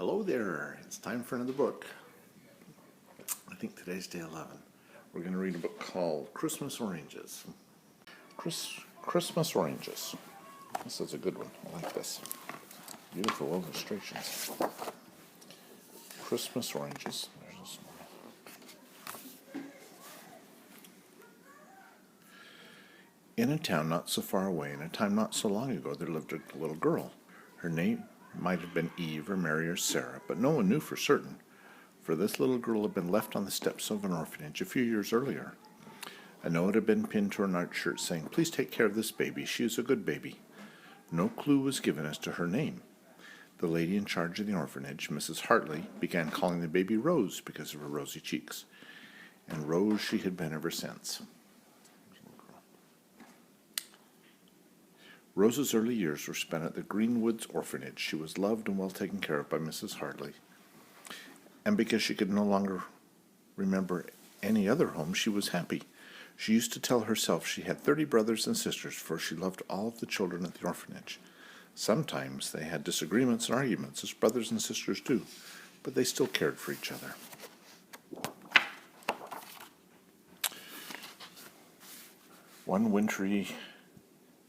Hello there, it's time for another book. I think today's day 11. We're going to read a book called Christmas Oranges. Christmas Oranges. This is a good one. I like this. Beautiful illustrations. Christmas Oranges. There's this one. In a town not so far away, in a time not so long ago, there lived a little girl. Her name might have been Eve or Mary or Sarah, but no one knew for certain, for this little girl had been left on the steps of an orphanage a few years earlier. A note had been pinned to her nightshirt saying, "Please take care of this baby. She is a good baby." No clue was given as to her name. The lady in charge of the orphanage, Mrs. Hartley, began calling the baby Rose because of her rosy cheeks, and Rose she had been ever since. Rose's early years were spent at the Greenwoods Orphanage. She was loved and well taken care of by Mrs. Hartley. And because she could no longer remember any other home, she was happy. She used to tell herself she had 30 brothers and sisters, for she loved all of the children at the orphanage. Sometimes they had disagreements and arguments, as brothers and sisters do, but they still cared for each other. One wintry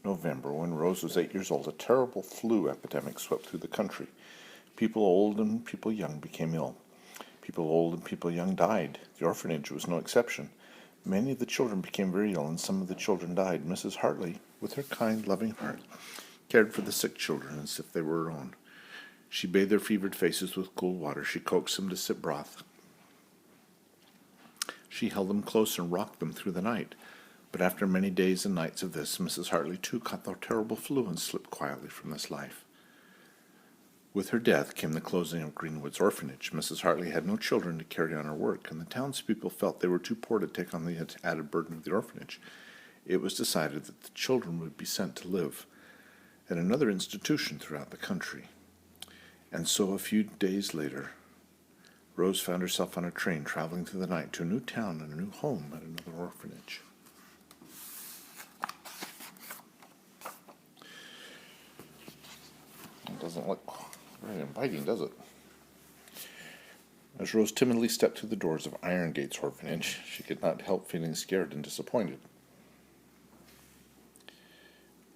November, when Rose was 8 years old, a terrible flu epidemic swept through the country. People old and people young became ill. People old and people young died. The orphanage was no exception. Many of the children became very ill, and some of the children died. Mrs. Hartley, with her kind, loving heart, cared for the sick children as if they were her own. She bathed their fevered faces with cool water. She coaxed them to sip broth. She held them close and rocked them through the night. But after many days and nights of this, Mrs. Hartley too caught the terrible flu and slipped quietly from this life. With her death came the closing of Greenwoods Orphanage. Mrs. Hartley had no children to carry on her work, and the townspeople felt they were too poor to take on the added burden of the orphanage. It was decided that the children would be sent to live at another institution throughout the country. And so a few days later, Rose found herself on a train traveling through the night to a new town and a new home at another orphanage. It doesn't look very inviting, does it? As Rose timidly stepped through the doors of Iron Gates Orphanage, she could not help feeling scared and disappointed.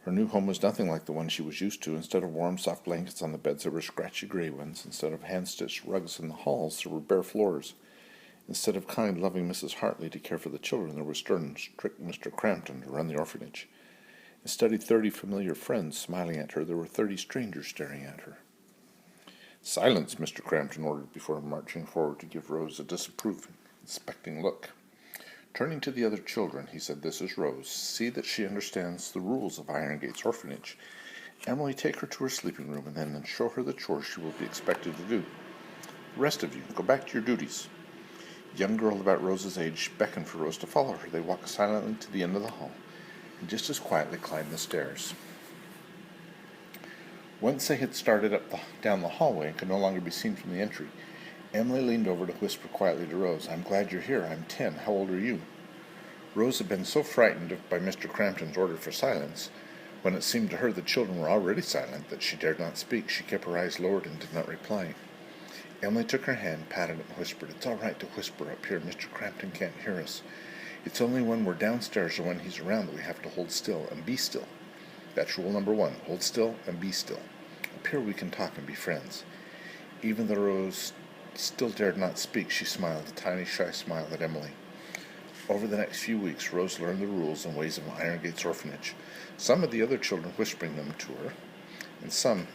Her new home was nothing like the one she was used to. Instead of warm, soft blankets on the beds, there were scratchy gray ones. Instead of hand-stitched rugs in the halls, there were bare floors. Instead of kind, loving Mrs. Hartley to care for the children, there was stern, strict Mr. Crampton to run the orphanage. Instead of 30 familiar friends smiling at her, there were 30 strangers staring at her. "Silence," Mr. Crampton ordered before marching forward to give Rose a disapproving, inspecting look. Turning to the other children, he said, "This is Rose. See that she understands the rules of Iron Gates Orphanage. Emily, take her to her sleeping room and then show her the chores she will be expected to do. The rest of you, go back to your duties." A young girl about Rose's age beckoned for Rose to follow her. They walked silently to the end of the hall and just as quietly climbed the stairs. Once they had started down the hallway and could no longer be seen from the entry, Emily leaned over to whisper quietly to Rose, "I'm glad you're here. I'm 10. How old are you?" Rose had been so frightened by Mr. Crampton's order for silence, when it seemed to her the children were already silent, that she dared not speak. She kept her eyes lowered and did not reply. Emily took her hand, patted it, and whispered, "It's all right to whisper up here. Mr. Crampton can't hear us. It's only when we're downstairs or when he's around that we have to hold still and be still. That's rule number 1. Hold still and be still. Up here we can talk and be friends." Even though Rose still dared not speak, she smiled, a tiny, shy smile at Emily. Over the next few weeks, Rose learned the rules and ways of Iron Gates Orphanage, some of the other children whispering them to her, and some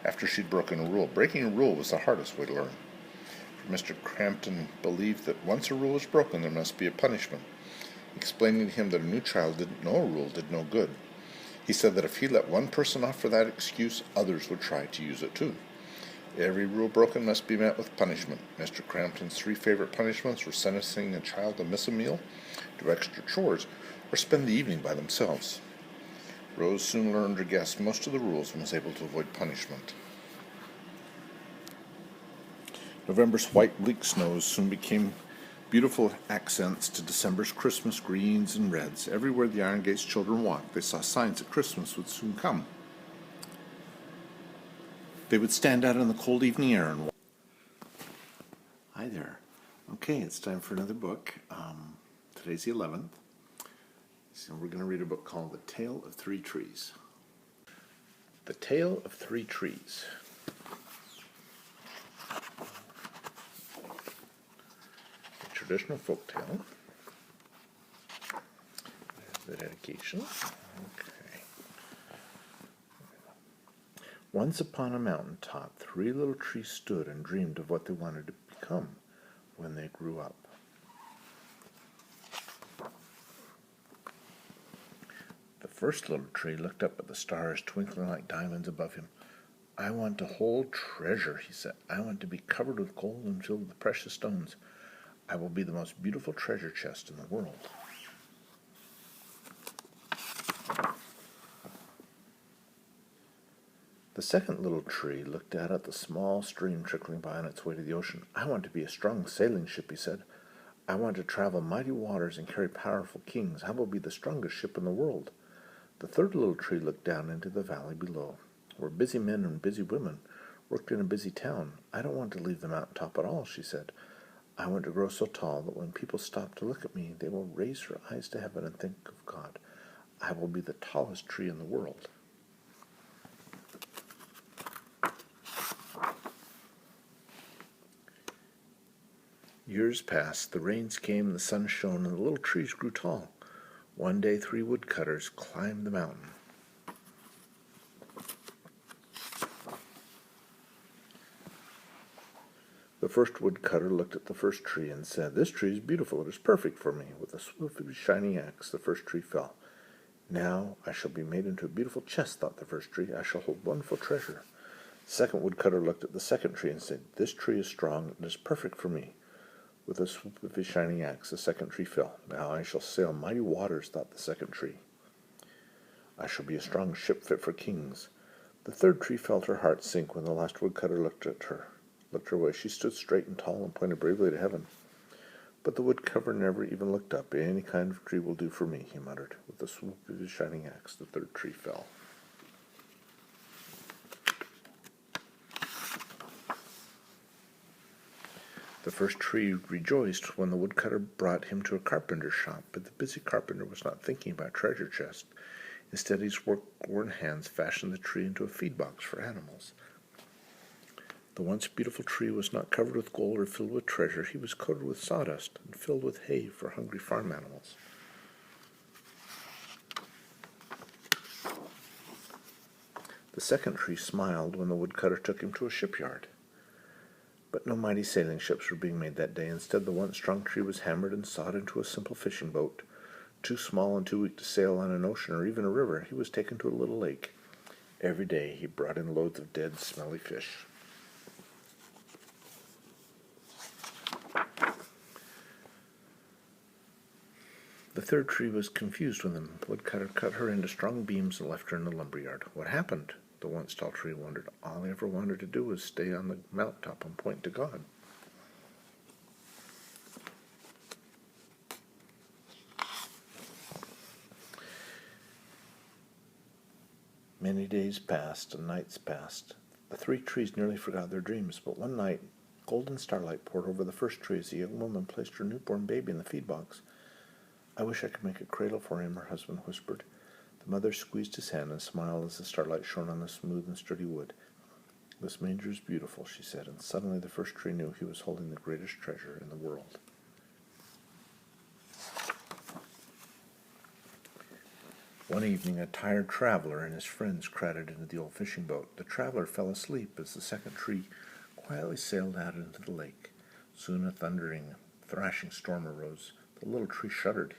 after she'd broken a rule. Breaking a rule was the hardest way to learn. Mr. Crampton believed that once a rule was broken, there must be a punishment. Explaining to him that a new child didn't know a rule did no good. He said that if he let one person off for that excuse, others would try to use it too. Every rule broken must be met with punishment. Mr. Crampton's 3 favorite punishments were sentencing a child to miss a meal, do extra chores, or spend the evening by themselves. Rose soon learned or guessed most of the rules and was able to avoid punishment. November's white bleak snows soon became beautiful accents to December's Christmas greens and reds. Everywhere the Iron Gates children walked, they saw signs that Christmas would soon come. They would stand out in the cold evening air and... Hi there. Okay, it's time for another book. Today's the 11th. So we're going to read a book called The Tale of Three Trees. The Tale of Three Trees. A traditional folk tale. The dedication. Okay. Once upon a mountain top, three little trees stood and dreamed of what they wanted to become when they grew up. The first little tree looked up at the stars twinkling like diamonds above him. "I want to hold treasure," he said. "I want to be covered with gold and filled with precious stones. I will be the most beautiful treasure chest in the world." The second little tree looked out at the small stream trickling by on its way to the ocean. "I want to be a strong sailing ship," he said. "I want to travel mighty waters and carry powerful kings. I will be the strongest ship in the world." The third little tree looked down into the valley below, where busy men and busy women worked in a busy town. "I don't want to leave the mountain top at all," she said. "I want to grow so tall that when people stop to look at me, they will raise their eyes to heaven and think of God. I will be the tallest tree in the world." Years passed, the rains came, the sun shone, and the little trees grew tall. One day, three woodcutters climbed the mountain. The first woodcutter looked at the first tree and said, "This tree is beautiful. It is perfect for me." With a swoop of his shining axe, the first tree fell. "Now I shall be made into a beautiful chest," thought the first tree. "I shall hold wonderful treasure." The second woodcutter looked at the second tree and said, "This tree is strong. It is perfect for me." With a swoop of his shining axe, the second tree fell. "Now I shall sail mighty waters," thought the second tree. "I shall be a strong ship fit for kings." The third tree felt her heart sink when the last woodcutter looked her away. She stood straight and tall and pointed bravely to heaven. But the woodcutter never even looked up. "Any kind of tree will do for me," he muttered. With a swoop of his shining axe, the third tree fell. The first tree rejoiced when the woodcutter brought him to a carpenter's shop, but the busy carpenter was not thinking about treasure chest. Instead, his work-worn hands fashioned the tree into a feed box for animals. The once beautiful tree was not covered with gold or filled with treasure. He was coated with sawdust and filled with hay for hungry farm animals. The second tree smiled when the woodcutter took him to a shipyard. But no mighty sailing ships were being made that day. Instead, the once strong tree was hammered and sawed into a simple fishing boat. Too small and too weak to sail on an ocean or even a river, he was taken to a little lake. Every day he brought in loads of dead, smelly fish. The third tree was confused when the woodcutter cut her into strong beams and left her in the lumberyard. What happened? The once tall tree wondered. All he ever wanted to do was stay on the mountaintop and point to God. Many days passed and nights passed. The three trees nearly forgot their dreams, but one night golden starlight poured over the first tree as a young woman placed her newborn baby in the feed box. "I wish I could make a cradle for him," her husband whispered. The mother squeezed his hand and smiled as the starlight shone on the smooth and sturdy wood. "This manger is beautiful," she said, and suddenly the first tree knew he was holding the greatest treasure in the world. One evening, a tired traveler and his friends crowded into the old fishing boat. The traveler fell asleep as the second tree quietly sailed out into the lake. Soon a thundering, thrashing storm arose. The little tree shuddered.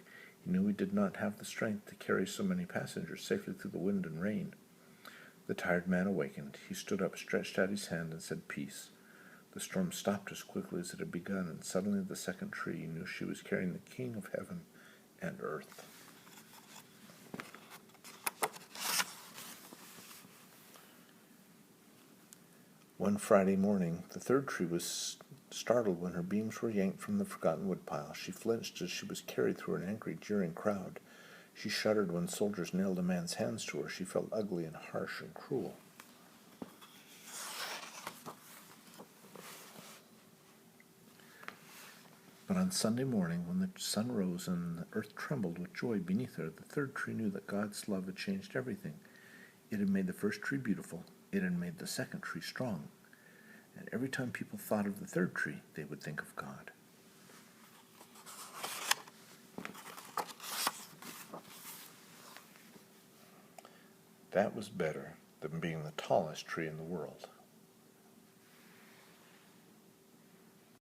He knew he did not have the strength to carry so many passengers safely through the wind and rain. The tired man awakened. He stood up, stretched out his hand, and said, "Peace." The storm stopped as quickly as it had begun, and suddenly the second tree knew she was carrying the King of heaven and earth. One Friday morning, the third tree was startled when her beams were yanked from the forgotten woodpile. She flinched as she was carried through an angry, jeering crowd. She shuddered when soldiers nailed a man's hands to her. She felt ugly and harsh and cruel. But on Sunday morning, when the sun rose and the earth trembled with joy beneath her, the third tree knew that God's love had changed everything. It had made the first tree beautiful. It had made the second tree strong. And every time people thought of the third tree, they would think of God. That was better than being the tallest tree in the world.